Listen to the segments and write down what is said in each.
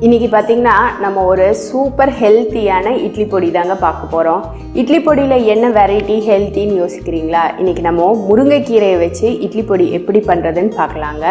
இன்றைக்கி பார்த்திங்கன்னா நம்ம ஒரு சூப்பர் ஹெல்த்தியான இட்லி பொடி தாங்க பார்க்க போகிறோம். இட்லி பொடியில் என்ன வெரைட்டி ஹெல்த்தின்னு யோசிக்கிறீங்களா? இன்றைக்கி நம்ம முருங்கைக்கீரையை வச்சு இட்லி பொடி எப்படி பண்ணுறதுன்னு பார்க்கலாங்க.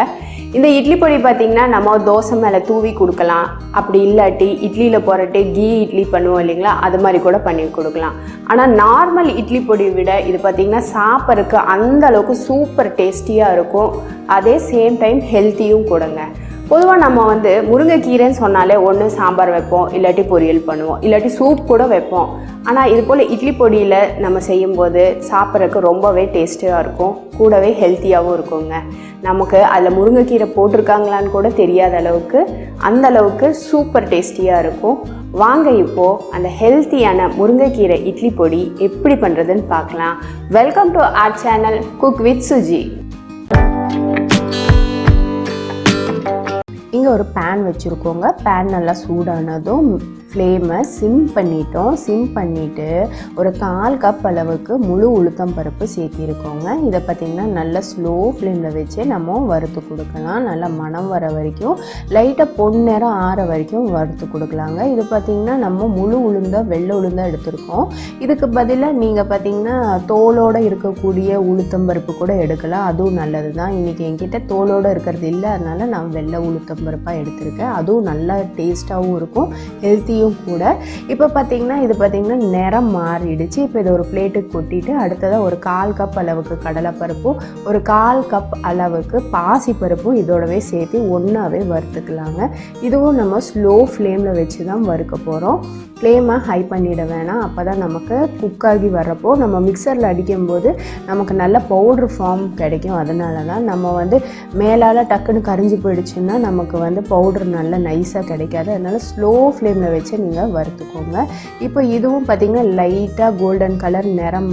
இந்த இட்லி பொடி பார்த்திங்கன்னா நம்ம தோசை மேலே தூவி கொடுக்கலாம். அப்படி இல்லாட்டி இட்லியில் போகிறட்டு கீ இட்லி பண்ணுவோம் இல்லைங்களா, அது மாதிரி கூட பண்ணி கொடுக்கலாம். ஆனால் நார்மல் இட்லி பொடியை விட இது பார்த்திங்கன்னா சாப்பிட்றதுக்கு அந்த அளவுக்கு சூப்பர் டேஸ்டியாக இருக்கும். அதே சேம் டைம் ஹெல்த்தியும் கூடங்க. பொதுவாக நம்ம முருங்கைக்கீரைன்னு சொன்னாலே ஒன்று சாம்பார் வைப்போம், இல்லாட்டி பொரியல் பண்ணுவோம், இல்லாட்டி சூப் கூட வைப்போம். ஆனால் இது போல் இட்லி பொடியில் நம்ம செய்யும்போது சாப்பிட்றதுக்கு ரொம்பவே டேஸ்ட்டாக இருக்கும், கூடவே ஹெல்த்தியாகவும் இருக்குங்க. நமக்கு அதில் முருங்கைக்கீரை போட்டிருக்காங்களான்னு கூட தெரியாத அளவுக்கு அந்த அளவுக்கு சூப்பர் டேஸ்டியாக இருக்கும். வாங்க இப்போது அந்த ஹெல்த்தியான முருங்கைக்கீரை இட்லி பொடி எப்படி பண்ணுறதுன்னு பார்க்கலாம். Welcome to R channel cook with Suji. இங்கே ஒரு பேன் வச்சுருக்கோங்க. பேன் நல்லா சூடானதும் ஃப்ளேமை சிம் பண்ணிவிட்டு ஒரு 1/4 கப் அளவுக்கு முழு உளுத்தம் பருப்பு சேர்த்திருக்கோங்க. இதை பார்த்திங்கன்னா நல்லா ஸ்லோ ஃப்ளேமில் வச்சு நம்ம வறுத்து கொடுக்கலாம். நல்லா மணம் வர வரைக்கும், லைட்டாக பொன்னிறம் ஆற வரைக்கும் வறுத்து கொடுக்கலாங்க. இது பார்த்திங்கன்னா நம்ம முழு வெள்ளை உளுந்தாக எடுத்திருக்கோம். இதுக்கு பதிலாக நீங்கள் பார்த்திங்கன்னா தோலோடு இருக்கக்கூடிய உளுத்தம் பருப்பு கூட எடுக்கலாம், அதுவும் நல்லது தான். இன்றைக்கி என்கிட்ட தோலோடு இருக்கிறது இல்லை, அதனால் நான் வெள்ளை உளுத்தம் பருப்பாக எடுத்திருக்கேன். அதுவும் நல்லா டேஸ்ட்டாகவும் இருக்கும், ஹெல்த்தியும் கூட. இப்போ பார்த்தீங்கன்னா இது பார்த்தீங்கன்னா நிறம் மாறிடுச்சு. இப்போ இதை ஒரு பிளேட்டுக்கு கொட்டிட்டு அடுத்ததாக ஒரு 1/4 கப் அளவுக்கு கடலைப்பருப்பும் ஒரு 1/4 கப் அளவுக்கு பாசிப்பருப்பும் இதோடவே சேர்த்து ஒன்றாவே வறுத்துக்கலாங்க. இதுவும் நம்ம ஸ்லோ ஃப்ளேமில் வச்சு தான் வறுக்க போகிறோம். ஃப்ளேமை ஹை பண்ணிட வேணாம், அப்போ தான் நமக்கு குக்காகி வர்றப்போ நம்ம மிக்சரில் அடிக்கும்போது நமக்கு நல்ல பவுட்ரு ஃபார்ம் கிடைக்கும். அதனால தான் நம்ம மேலால் டக்குன்னு கரிஞ்சு போயிடுச்சுன்னா நமக்கு பவுட்ரு நல்லா நைஸாக கிடைக்காது. அதனால் ஸ்லோ ஃப்ளேமில் வச்சு நீங்கள் வறுத்துக்கோங்க. இப்போ இதுவும் பார்த்திங்கன்னா லைட்டாக கோல்டன் கலர் நிறம்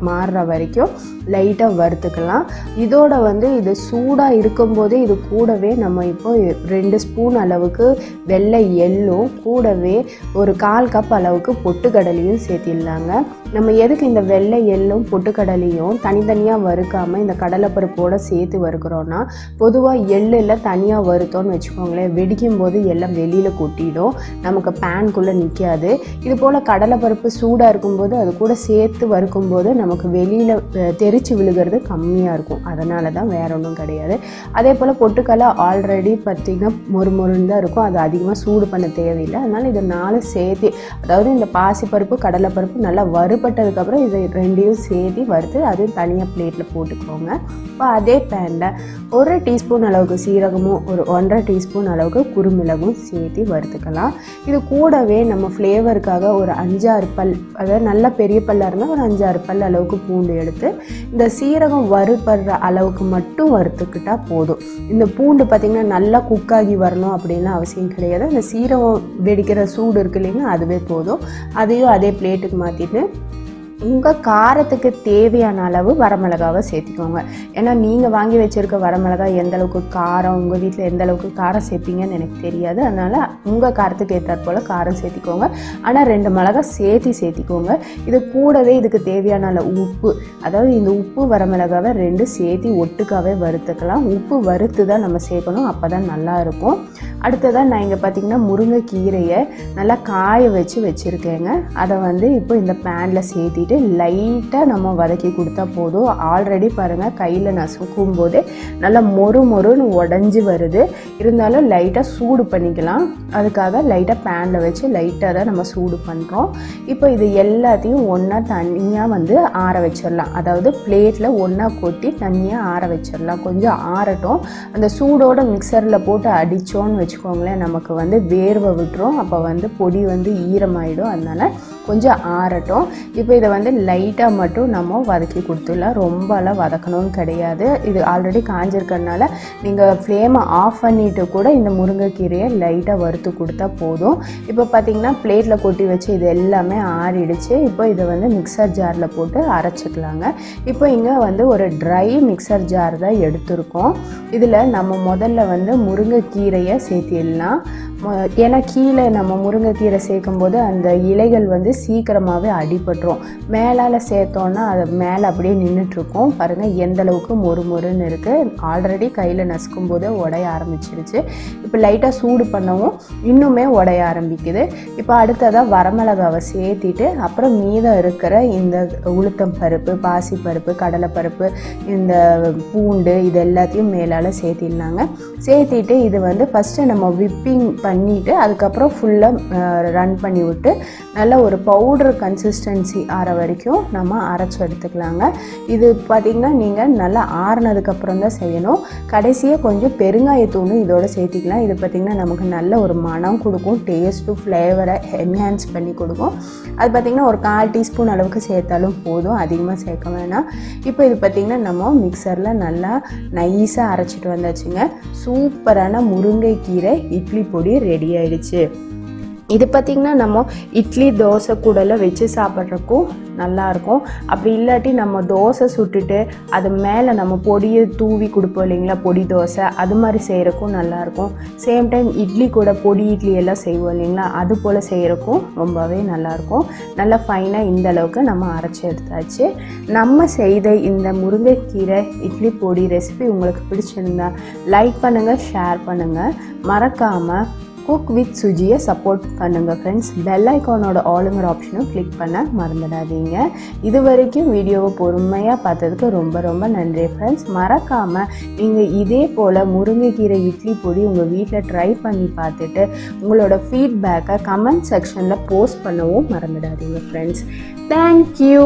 மாறுற வரைக்கும் லைட்டாக வறுத்துக்கலாம். இதோட இது சூடாக இருக்கும்போதே இது கூடவே நம்ம இப்போ 2 ஸ்பூன் அளவுக்கு வெள்ளை எள்ளும் கூடவே ஒரு 1/4 கப் அளவுக்கு பொட்டுக்கடலையும் சேர்த்திடலாங்க. நம்ம எதுக்கு இந்த வெள்ளை எள்ளும் பொட்டுக்கடலையும் தனித்தனியாக வறுக்காமல் இந்த கடலைப்பருப்போடு சேர்த்து வறுக்கிறோன்னா, பொதுவாக எள்ளில் தனியாக வறுத்தோன்னு வச்சுக்கோங்களேன், வெடிக்கும் போது எல்லாம் வெளியில் கொட்டிடும், நமக்கு பேனுக்குள்ளே நிற்காது. இது போல் கடலைப்பருப்பு சூடாக இருக்கும்போது அது கூட சேர்த்து வறுக்கும்போது நமக்கு வெளியில் தெரிச்சு விழுகிறது கம்மியாக இருக்கும். அதனால தான் வேற ஒன்றும் கிடையாது. அதே போல் பொட்டுக்கடலை ஆல்ரெடி பார்த்திங்கன்னா மொறுமொறுன்னு தான் இருக்கும், அது அதிகமாக சூடு பண்ண தேவையில்லை. அதனால் இதை 4 சேர்த்து, அதாவது இந்த பாசிப்பருப்பு கடலைப்பருப்பு நல்லா வறுபட்டதுக்கப்புறம் இதை 2ஐயும் சேர்த்து வறுத்து அதையும் தனியாக பிளேட்டில் போட்டுக்கோங்க. இப்போ அதே பேனில் 1 டீஸ்பூன் அளவுக்கு சீரகமும் ஒரு 1/2 டீஸ்பூன் அளவுக்கு குறுமிளகும் சேர்த்து வறுத்துக்கலாம். இது கூடவே நம்ம ஃப்ளேவருக்காக ஒரு 5-6 பல், அதாவது நல்ல பெரிய பல்லாக இருந்தால் ஒரு 5-6 பல் அளவுக்கு பூண்டு எடுத்து இந்த சீரகம் வறுபடுற அளவுக்கு மட்டும் வறுத்துக்கிட்டால் போதும். இந்த பூண்டு பார்த்திங்கன்னா நல்லா குக்காகி வரணும் அப்படின்னு அவசியம் கிடையாது. அந்த சீரகம் வெடிக்கிற சூடு இருக்கு இல்லைங்களா, அதுவே போதும். அதையும் அதே பிளேட்டுக்கு மாற்றிட்டு உங்கள் காரத்துக்கு தேவையான அளவு வரமிளகாவை சேர்த்திக்கோங்க. ஏன்னா நீங்கள் வாங்கி வச்சுருக்க வரமிளகாய் எந்தளவுக்கு காரம், உங்கள் வீட்டில் எந்த அளவுக்கு காரம் சேர்ப்பீங்கன்னு எனக்கு தெரியாது. அதனால் உங்கள் காரத்துக்கு ஏற்றாற் போல் காரம் சேர்த்திக்கோங்க. ஆனால் 2 மிளகாய் சேர்த்திக்கோங்க. இது கூடவே இதுக்கு தேவையான அளவு உப்பு, அதாவது இந்த உப்பு வரமிளகாவை 2 சேர்த்து ஒட்டுக்காவே வறுத்துக்கலாம். உப்பு வறுத்து தான் நம்ம சேர்க்கணும், அப்போ தான் நல்லாயிருக்கும். அடுத்ததாக நான் இங்கே பார்த்திங்கன்னா முருங்கைக்கீரையை நல்லா காய வச்சுருக்கேங்க. அதை இப்போ இந்த பேனில் சேர்த்திட்டு லைட்டாக நம்ம வதக்கி கொடுத்தா போதும். ஆல்ரெடி பாருங்கள் கையில் நசுக்கும் போதே நல்லா மொறுன்னு உடஞ்சி வருது. இருந்தாலும் லைட்டாக சூடு பண்ணிக்கலாம். அதுக்காக லைட்டாக பேனில் வச்சு லைட்டாக தான் நம்ம சூடு பண்ணுறோம். இப்போ இது எல்லாத்தையும் ஒன்றா தனியாக ஆற வச்சிடலாம். அதாவது பிளேட்டில் ஒன்றா கொட்டி தனியாக ஆற வச்சிடலாம். கொஞ்சம் ஆறட்டும். அந்த சூடோட மிக்சரில் போட்டு அடித்தோன்னு வச்சுக்கோங்களேன், நமக்கு வேர்வை விட்டுரும். அப்போ பொடி ஈரமாயிடும். அதனால் கொஞ்சம் ஆறட்டும். இப்போ இதை லைட்டாக மட்டும் நம்ம வதக்கி கொடுத்துடலாம். ரொம்பலாம் வதக்கணும்னு கிடையாது. இது ஆல்ரெடி காஞ்சிருக்கிறதுனால நீங்கள் ஃப்ளேமை ஆஃப் பண்ணிவிட்டு கூட இந்த முருங்கைக்கீரையை லைட்டாக வறுத்து கொடுத்தா போதும். இப்போ பார்த்திங்கன்னா பிளேட்டில் கொட்டி வச்சு இது எல்லாமே ஆறிடுச்சு. இப்போ இதை மிக்சர் ஜாரில் போட்டு அரைச்சிக்கலாங்க. இப்போ இங்கே ஒரு ட்ரை மிக்சர் ஜார் தான் எடுத்திருக்கோம். இதில் நம்ம முதல்ல முருங்கைக்கீரையை சேர்த்திடலாம். ஏன்னா கீழே நம்ம முருங்கைக்கீரை சேர்க்கும்போது அந்த இலைகள் வந்து சீக்கிரமாகவே அடிபட்டுரும். மேலால் சேர்த்தோன்னா அது மேலே அப்படியே நின்றுட்டுருக்கும். பாருங்கள் எந்த அளவுக்கு மொறுன்னு இருக்குது. ஆல்ரெடி கையில் நசுக்கும் போது உடைய ஆரம்பிச்சிருச்சு. இப்போ லைட்டாக சூடு பண்ணவும் இன்னுமே உடைய ஆரம்பிக்குது. இப்போ அடுத்ததாக வரமிளகாவை சேர்த்திட்டு அப்புறம் மீதம் இருக்கிற இந்த உளுத்தம் பருப்பு, பாசிப்பருப்பு, கடலைப்பருப்பு, இந்த பூண்டு இது எல்லாத்தையும் மேலால் சேர்த்திடலாங்க. சேர்த்திட்டு இது வந்து ஃபஸ்ட்டு நம்ம விப்பிங் பண்ணிவிட்டு அதுக்கப்புறம் ஃபுல்லாக ரன் பண்ணி விட்டு நல்ல ஒரு பவுடர் கன்சிஸ்டன்சி ஆற வரைக்கும் நம்ம அரைச்சி எடுத்துக்கலாங்க. இது பார்த்திங்கன்னா நீங்கள் நல்லா ஆறுனதுக்கப்புறம் தான் செய்யணும். கடைசியாக கொஞ்சம் பெருங்காயத்தூளும் இதோட சேர்த்திக்கலாம். இது பார்த்திங்கன்னா நமக்கு நல்ல ஒரு மனம் கொடுக்கும், டேஸ்ட்டு ஃப்ளேவரை என்ஹான்ஸ் பண்ணி கொடுக்கும். அது பார்த்திங்கன்னா ஒரு 1/4 டீஸ்பூன் அளவுக்கு சேர்த்தாலும் போதும், அதிகமாக சேர்க்க வேணாம். இப்போ இது பார்த்திங்கன்னா நம்ம மிக்சரில் நல்லா நைஸாக அரைச்சிட்டு வந்தாச்சுங்க. சூப்பரான முருங்கைக்கீரை இட்லி பொடி ரெடி ஆயிடுச்சு. இது பார்த்திங்கன்னா நம்ம இட்லி தோசை கூடலாம் வச்சு சாப்பிட்றக்கும் நல்லாயிருக்கும். அப்படி இல்லாட்டி நம்ம தோசை சுட்டுட்டு அது மேலே நம்ம பொடியை தூவி கொடுப்போம் இல்லைங்களா, பொடி தோசை, அது மாதிரி செய்கிறக்கும் நல்லாயிருக்கும். சேம் டைம் இட்லி கூட பொடி இட்லி எல்லாம் செய்வோம் இல்லைங்களா, அது போல் செய்கிறக்கும் ரொம்பவே நல்லாயிருக்கும். நல்லா ஃபைனாக இந்த அளவுக்கு நம்ம அரைச்சி எடுத்தாச்சு. நம்ம செய்த இந்த முருங்கைக்கீரை இட்லி பொடி ரெசிபி உங்களுக்கு பிடிச்சிருந்தா லைக் பண்ணுங்கள், ஷேர் பண்ணுங்கள். மறக்காமல் குக் வித் சுஜியை சப்போர்ட் பண்ணுங்கள் ஃப்ரெண்ட்ஸ். பெல் ஐக்கானோட ஆளுங்கிற ஆப்ஷனும் கிளிக் பண்ண மறந்துடாதீங்க. இது வரைக்கும் வீடியோவை பொறுமையாக பார்த்ததுக்கு ரொம்ப நன்றி ஃப்ரெண்ட்ஸ். மறக்காமல் நீங்கள் இதே போல் முருங்கைக்கீரை இட்லி பொடி உங்கள் வீட்டில் ட்ரை பண்ணி பார்த்துட்டு உங்களோட ஃபீட்பேக்கை கமெண்ட் செக்ஷனில் போஸ்ட் பண்ணவும் மறந்துடாதீங்க ஃப்ரெண்ட்ஸ். தேங்க்யூ.